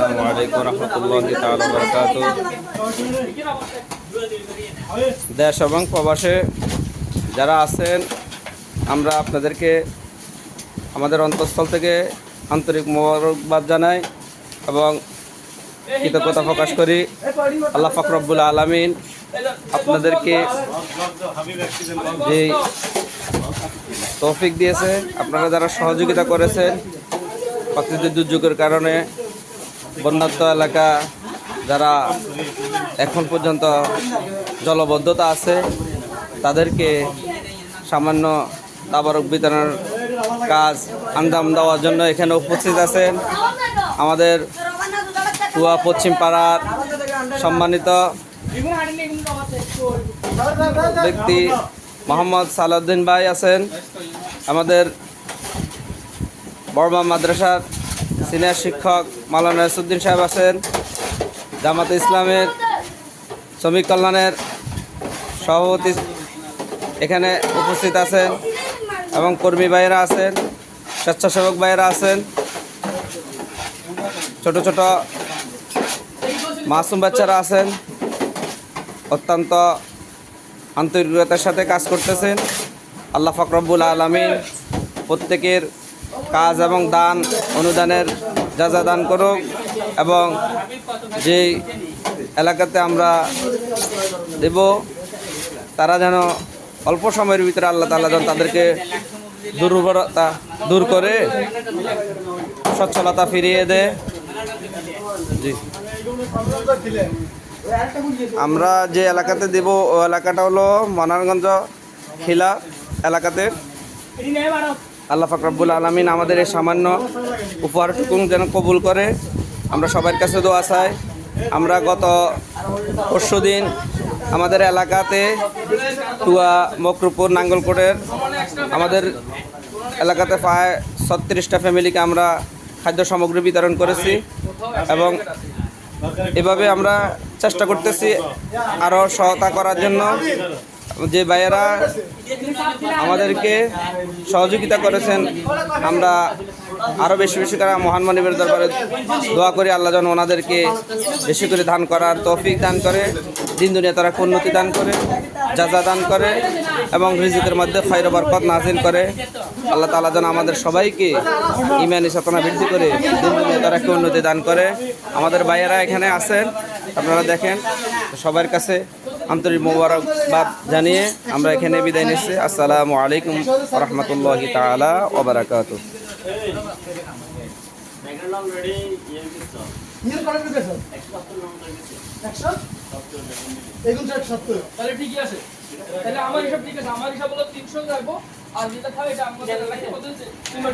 আসসালামু আলাইকুম রহমতুল্লাহি তাআলা ওয়া বারাকাতুহু। দেশ এবং প্রবাসে যারা আছেন, আমরা আপনাদেরকে আমাদের অন্তঃস্থল থেকে আন্তরিক মোবারকবাদ জানাই এবং কৃতজ্ঞতা প্রকাশ করি। আল্লাহ পাক রব্বুল আলামিন আপনাদেরকে যে তৌফিক দিয়েছে, আপনারা যারা সহযোগিতা করেছেন প্রাকৃতিক দুর্যোগের কারণে বন্যাত্ম এলাকা যারা এখন পর্যন্ত জলবদ্ধতা আছে, তাদেরকে সামান্য তাবারক বিতরণের কাজ আঞ্জাম দেওয়ার জন্য এখানে উপস্থিত আছেন আমাদের টুয়া পশ্চিম পাড়ার সম্মানিত ব্যক্তি মোহাম্মদ সালাউদ্দিন ভাই আছেন, আমাদের বড়মা মাদ্রাসার সিনিয়র শিক্ষক মাওলানা নাসিরউদ্দিন সাহেব আছেন, জামাতে ইসলামের শ্রমিক কল্যাণের সভাপতি এখানে উপস্থিত আছেন এবং কর্মী ভাইয়েরা আছেন, স্বেচ্ছাসেবক ভাইয়েরা আছেন, ছোট ছোট মাসুম বাচ্চারা আছেন, অত্যন্ত আন্তরিকতার সাথে কাজ করতেছেন। আল্লাহ পাক রব্বুল আলামিন প্রত্যেকের কাজ এবং দান অনুদানের যা দান করুক এবং যেই এলাকাতে আমরা দেব তারা যেন অল্প সময়ের ভিতরে আল্লাহ তাআলা যেন তাদেরকে দুর্বলতা দূর করে সচ্ছলতা ফিরিয়ে দেয়। জি, আমরা যে এলাকাতে দেব ও এলাকাটা হলো মনারগঞ্জ খিলা এলাকাতে। আল্লাহ পাক রব্বুল আলামিন আমাদের এই সামান্য উপহারটুকু যেন কবুল করে, আমরা সবার কাছে দোয়া চাই। আমরা গত পরশুদিন আমাদের এলাকাতে টুয়া মকরুপুর নাঙ্গলকোটের আমাদের এলাকাতে প্রায় 36টা ফ্যামিলিকে আমরা খাদ্য সামগ্রী বিতরণ করেছি এবং এভাবে আমরা চেষ্টা করতেছি আরও সহায়তা করার জন্য। যে ভাইয়েরা আমাদেরকে সহযোগিতা করেছেন, আমরা আরও বেশি বেশি করে মহান মানবের দরবারে দোয়া করি আল্লাহ যেন ওনাদেরকে বেশি করে দান করার তৌফিক দান করে, দিন দুনিয়া তারা উন্নতি দান করে, জাযা দান করে এবং রিজিকের মধ্যে খৈর বরকত নাজিল করে। আল্লাহ তাআলা যেন আমাদের সবাইকে ঈমানি চেতনা বৃদ্ধি করে দিন দুনিয়া তারা উন্নতি দান করে। আমাদের ভাইয়েরা এখানে আছেন, আপনারা দেখেন। সবার কাছে আন্তরিক মোবারকবাদ জানিয়ে আমরা এখানে বিদায় নিচ্ছি। আসসালামু আলাইকুম রহমতুল্লাহি তাআলা ওয়া বারাকাতুহু। তাহলে ঠিকই আছে, তাহলে আমার হিসাব ঠিক আছে, আমার হিসাব হলো 300 রাখবো আর যেটা থাকে এটা আমাদের